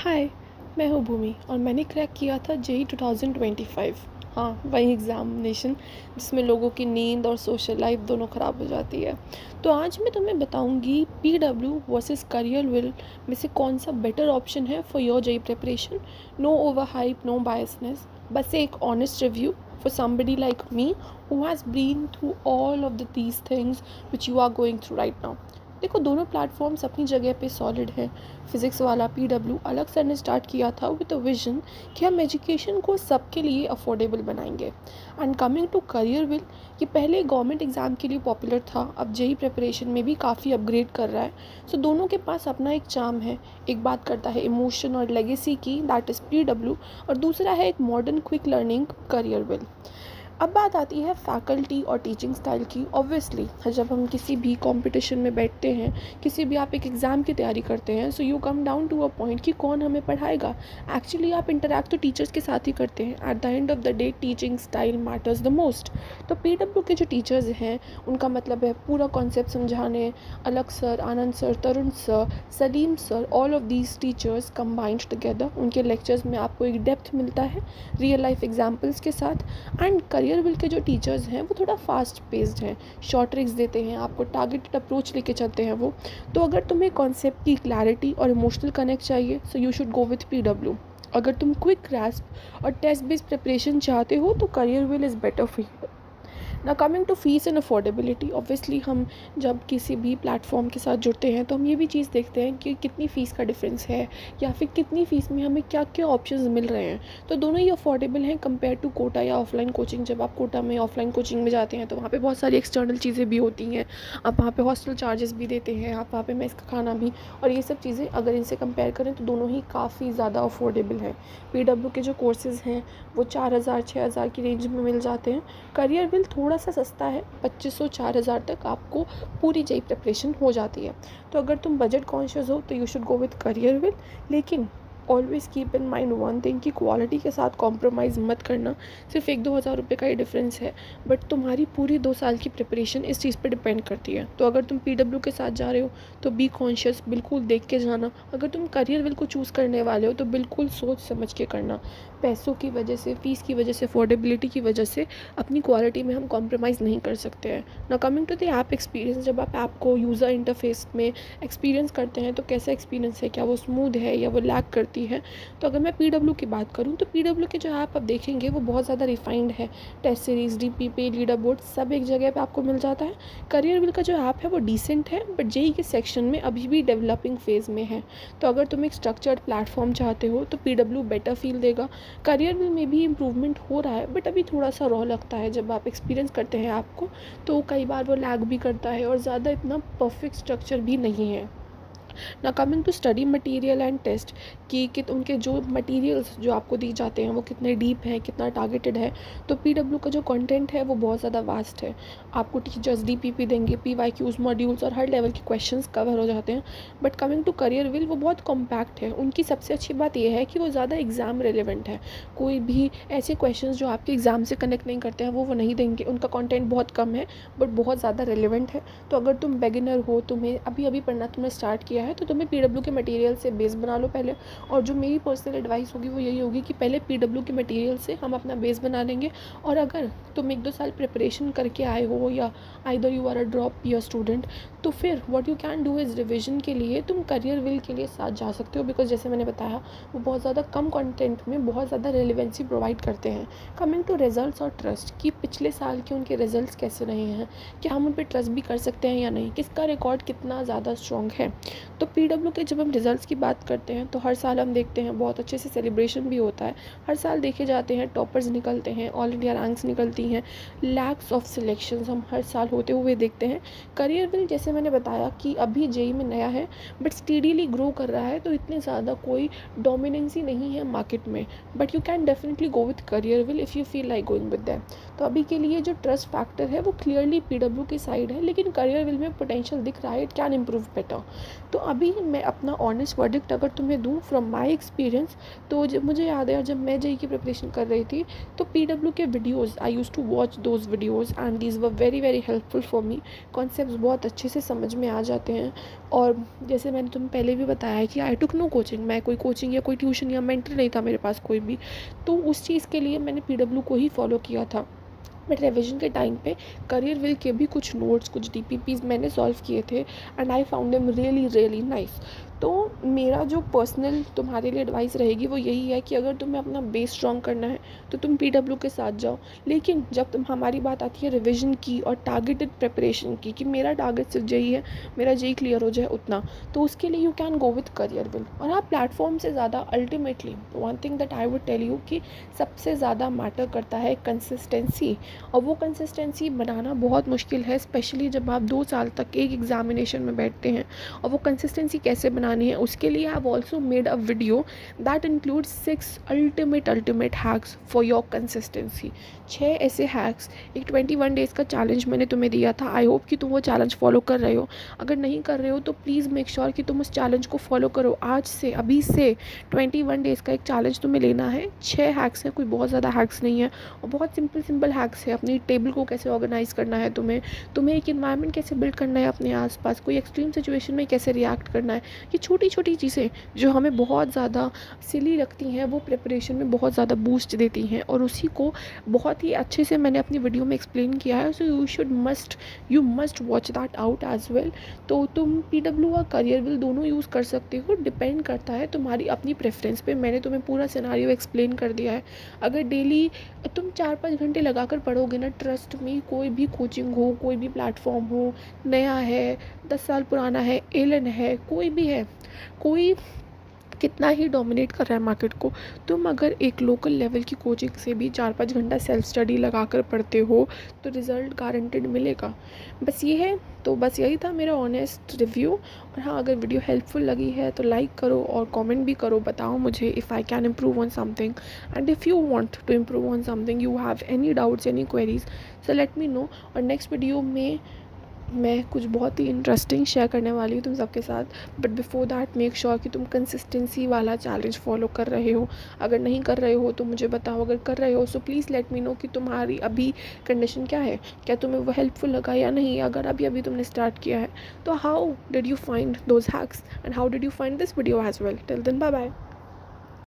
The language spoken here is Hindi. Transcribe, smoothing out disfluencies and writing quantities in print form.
हाय, मैं हूँ भूमि और मैंने क्रैक किया था जेई 2025। हाँ, वही एग्ज़ामिनेशन जिसमें लोगों की नींद और सोशल लाइफ दोनों ख़राब हो जाती है। तो आज मैं तुम्हें बताऊँगी पीडब्ल्यू वर्सेस करियर विल में से कौन सा बेटर ऑप्शन है for your JEE preparation. No over hype, no biasness, बस एक honest review for somebody like me who has been through all of these things which you are going through right now। देखो, दोनों प्लेटफॉर्म्स अपनी जगह पे सॉलिड है। फिज़िक्स वाला पीडब्ल्यू अलग सर ने स्टार्ट किया था विद अ विजन कि हम एजुकेशन को सबके लिए अफोर्डेबल बनाएंगे। And coming to Career Will, ये पहले गवर्नमेंट एग्ज़ाम के लिए पॉपुलर था, अब जेई प्रिपरेशन में भी काफ़ी अपग्रेड कर रहा है। सो दोनों के पास अपना एक चार्म है। एक बात करता है इमोशन और लेगेसी की, दैट इज़ पीडब्ल्यू, और दूसरा है एक modern quick learning career will. अब बात आती है फैकल्टी और टीचिंग स्टाइल की। ऑब्वियसली जब हम किसी भी कंपटीशन में बैठते हैं, किसी भी आप एक एग्ज़ाम की तैयारी करते हैं, so you come down to a point कि कौन हमें पढ़ाएगा। एक्चुअली आप इंटरेक्ट तो टीचर्स के साथ ही करते हैं। At the end of the day teaching style matters the most. तो पीडब्ल्यू के जो टीचर्स हैं उनका मतलब है पूरा कॉन्सेप्ट समझाने। अलग sir, Anand sir, Tarun sir, Salim sir, all of these teachers combined together. उनके लेक्चर्स में आपको एक डेप्थ मिलता है रियल लाइफ एग्जाम्पल्स के साथ। एंड करियर विल के जो टीचर्स हैं वो थोड़ा फास्ट पेस्ड हैं, शॉर्ट ट्रिक्स देते हैं, आपको टारगेटेड अप्रोच लेके चलते हैं वो। तो अगर तुम्हें कॉन्सेप्ट की क्लैरिटी और इमोशनल कनेक्ट चाहिए, so you should go with PW. अगर तुम क्विक ग्रास्प और टेस्ट बेस्ड प्रिपरेशन चाहते हो तो career will is better for you. ना coming to fees and affordability, obviously हम जब किसी भी प्लेटफॉर्म के साथ जुड़ते हैं तो हम ये भी चीज़ देखते हैं कि कितनी फ़ीस का डिफरेंस है या फिर कितनी फ़ीस में हमें क्या क्या ऑप्शंस मिल रहे हैं। तो दोनों ही अफोर्डेबल हैं कंपेयर टू कोटा या ऑफलाइन कोचिंग। जब आप कोटा में ऑफलाइन कोचिंग में जाते हैं तो वहाँ पे बहुत सारी एक्सटर्नल चीज़ें भी होती हैं। आप वहाँ पे हॉस्टल चार्जेस भी देते हैं, आप वहाँ पे मेस का खाना भी, और ये सब चीज़ें अगर इनसे कंपेयर करें तो दोनों ही काफ़ी ज़्यादा अफोर्डेबल हैं। पीडब्ल्यू के जो कोर्सेज़ हैं वो 4000 6000 की रेंज में मिल जाते हैं। करियर विल थोड़ा सा सस्ता है, 2500 4000 तक आपको पूरी जेई प्रिपरेशन हो जाती है। तो अगर तुम बजट कॉन्शियस हो तो you should go with career will. लेकिन always keep in mind one thing कि क्वालिटी के साथ कॉम्प्रोमाइज़ मत करना। सिर्फ 1-2 हज़ार रुपये का ही डिफरेंस है, बट तुम्हारी पूरी 2 साल की प्रिपरेशन इस चीज़ पे डिपेंड करती है। तो अगर तुम पीडब्ल्यू के साथ जा रहे हो तो बी कॉन्शियस, बिल्कुल देख के जाना। अगर तुम करियर विल को चूज़ करने वाले हो तो बिल्कुल सोच समझ के करना। पैसों की वजह से, फ़ीस की वजह से, अफोर्डेबिलिटी की वजह से अपनी क्वालिटी में हम कॉम्प्रोमाइज़ नहीं कर सकते हैं। ना coming to the app experience, जब आप ऐप को यूज़र इंटरफेस में एक्सपीरियंस करते हैं तो कैसा एक्सपीरियंस है, क्या वो स्मूथ है या वो लैग करती है। तो अगर मैं पीडब्ल्यू की बात करूँ तो पीडब्ल्यू के जो ऐप आप देखेंगे वो बहुत ज़्यादा रिफाइंड है। Test series, DPP, leader board सब एक जगह पे आपको मिल जाता है। करियर विल का जो ऐप है वो डिसेंट है, बट जेई के सेक्शन में अभी भी डेवलपिंग फेज़ में है। तो अगर तुम एक स्ट्रक्चर्ड प्लेटफॉर्म चाहते हो तो पीडब्ल्यू बेटर फील देगा। करियर में भी इम्प्रूवमेंट हो रहा है, बट अभी थोड़ा सा रॉ लगता है। जब आप एक्सपीरियंस करते हैं आपको तो कई बार वो लैग भी करता है और ज़्यादा इतना परफेक्ट स्ट्रक्चर भी नहीं है। ना coming to study material and test कि उनके जो मटेरियल्स जो आपको दी जाते हैं वो कितने डीप हैं, कितना टारगेटेड है। तो पीडब्ल्यू का जो कंटेंट है वो बहुत ज़्यादा वास्ट है। आपको टीचर्स डीपीपी देंगे, पीवाईक्यूज, मॉड्यूल्स और हर लेवल के क्वेश्चंस कवर हो जाते हैं। But coming to Career Will, वो बहुत कॉम्पैक्ट है। उनकी सबसे अच्छी बात यह है कि वो ज़्यादा एग्ज़ाम रेलिवेंट है। कोई भी ऐसे क्वेश्चन जो आपके एग्ज़ाम से कनेक्ट नहीं करते हैं वो नहीं देंगे। उनका कॉन्टेंट बहुत कम है बट बहुत ज़्यादा रेलिवेंट है। तो अगर तुम बिगिनर हो, तुम्हें अभी अभी पढ़ना तुमने स्टार्ट किया है, तो तुम्हें पीडब्ल्यू के मटेरियल से बेस बना लो पहले। और जो मेरी पर्सनल एडवाइस होगी वो यही होगी कि पहले पीडब्ल्यू के मटेरियल से हम अपना बेस बना लेंगे। और अगर तुम 1-2 साल प्रिपरेशन करके आए हो या either you are a drop year student, तो फिर what you can do is revision के लिए तुम करियर विल के लिए साथ जा सकते हो। बिकॉज जैसे मैंने बताया वो बहुत ज़्यादा कम कंटेंट में बहुत ज़्यादा रेलिवेंसी प्रोवाइड करते हैं। कमिंग टू रिजल्ट्स और ट्रस्ट, कि पिछले साल के उनके रिजल्ट्स कैसे रहे हैं, क्या हम उन पर ट्रस्ट भी कर सकते हैं या नहीं, किसका रिकॉर्ड कितना ज़्यादा स्ट्रॉन्ग है। तो पीडब्ल्यू के जब हम रिजल्ट्स की बात करते हैं तो हर साल हम देखते हैं बहुत अच्छे से सेलिब्रेशन भी होता है। हर साल देखे जाते हैं टॉपर्स निकलते हैं, ऑल इंडिया रैंक्स निकलती हैं, लैक्स ऑफ सिलेक्शंस हम हर साल होते हुए देखते हैं। करियर विल जैसे मैंने बताया कि अभी जेई में नया है बट स्टीडीली ग्रो कर रहा है, तो इतने ज़्यादा कोई डोमिनेंसी नहीं है मार्केट में। But you can definitely go with career will if you feel like going with that. तो अभी के लिए जो ट्रस्ट फैक्टर है वो क्लियरली पीडब्ल्यू की साइड है, लेकिन करियर विल में पोटेंशियल दिख रहा है, इट कैन इम्प्रूव बेटर। तो अभी मैं अपना ऑनेस्ट वर्डिक्ट अगर तुम्हें दूँ फ्रॉम माय एक्सपीरियंस, तो जब मुझे याद है जब मैं जेईई की प्रिपरेशन कर रही थी तो पीडब्ल्यू के videos I used to watch those videos and these were very very helpful for me. Concepts बहुत अच्छे से समझ में आ जाते हैं। और जैसे मैंने तुम्हें पहले भी बताया है कि आई टुक नो कोचिंग, मैं कोई कोचिंग या कोई ट्यूशन या मेंटर नहीं था मेरे पास कोई भी, तो उस चीज़ के लिए मैंने पीडब्ल्यू को ही फॉलो किया था। बट रिविजन के टाइम पे करियर विल के भी कुछ नोट्स, कुछ डीपीपीज मैंने सॉल्व किए थे and I found them really really nice. तो मेरा जो पर्सनल तुम्हारे लिए एडवाइस रहेगी वो यही है कि अगर तुम्हें अपना बेस स्ट्रॉन्ग करना है तो तुम पीडब्ल्यू के साथ जाओ। लेकिन जब तुम हमारी बात आती है रिविजन की और टारगेटेड प्रिपरेशन की कि मेरा टारगेट सिर्फ जेई है, मेरा जेई क्लियर हो जाए उतना, तो उसके लिए you can go with career Will. और हाँ, प्लेटफॉर्म से ज़्यादा ultimately one thing that I would tell you कि सबसे ज़्यादा मैटर करता है कंसिस्टेंसी। और वो कंसिस्टेंसी बनाना बहुत मुश्किल है, स्पेशली जब आप 2 साल तक एक एग्जामिनेशन में बैठते हैं। और वो कंसिस्टेंसी कैसे बनानी है उसके लिए I have also made a video that include 6 ultimate hacks for your consistency. 6 ऐसे हैक्स, एक 21 डेज़ का चैलेंज मैंने तुम्हें दिया था। आई होप कि तुम वो चैलेंज फॉलो कर रहे हो। अगर नहीं कर रहे हो तो प्लीज़ मेक श्योर कि तुम उस चैलेंज को फॉलो करो। आज से, अभी से 21 डेज़ का एक चैलेंज तुम्हें लेना है। 6 हैक्स हैं, कोई बहुत ज़्यादा हैक्स नहीं है और बहुत सिंपल हैक्स है। अपनी टेबल को कैसे ऑर्गेनाइज़ करना है तुम्हें एक इन्वायरमेंट कैसे बिल्ड करना है अपने आसपास, कोई एक्सट्रीम सिचुएशन में कैसे रिएक्ट करना है। ये छोटी छोटी चीज़ें जो हमें बहुत ज़्यादा सिली लगती हैं वो प्रिपरेशन में बहुत ज़्यादा बूस्ट देती हैं और उसी को बहुत ही अच्छे से मैंने अपनी वीडियो में एक्सप्लेन किया है। So you must watch that out as well. तो तुम पीडब्ल्यू और करियर विल दोनों यूज़ कर सकते हो, डिपेंड करता है तुम्हारी अपनी प्रेफरेंस पे। मैंने तुम्हें पूरा सिनेरियो एक्सप्लेन कर दिया है। अगर डेली तुम 4-5 घंटे लगाकर पढ़ोगे ना, ट्रस्ट में, कोई भी कोचिंग हो, कोई भी प्लेटफॉर्म हो, नया है, 10 साल पुराना है, एलन है, कोई भी है, कोई कितना ही डोमिनेट कर रहा है मार्केट को, तुम अगर एक लोकल लेवल की कोचिंग से भी 4-5 घंटा सेल्फ स्टडी लगाकर पढ़ते हो तो रिज़ल्ट गारंटेड मिलेगा। बस ये है। तो बस यही था मेरा ऑनेस्ट रिव्यू। और हाँ, अगर वीडियो हेल्पफुल लगी है तो लाइक करो और कमेंट भी करो, बताओ मुझे if I can improve on something and if you want to improve on something, you have any doubts, any queries, so let me know. और नेक्स्ट वीडियो में मैं कुछ बहुत ही इंटरेस्टिंग शेयर करने वाली हूँ तुम सबके साथ। But before that make sure कि तुम कंसिस्टेंसी वाला चैलेंज फॉलो कर रहे हो। अगर नहीं कर रहे हो तो मुझे बताओ, अगर कर रहे हो so please let me no कि तुम्हारी अभी कंडीशन क्या है, क्या तुम्हें वो हेल्पफुल लगा या नहीं। अगर अभी तुमने स्टार्ट किया है तो how did you find those hacks and how did you find this video as well. Till then bye bye.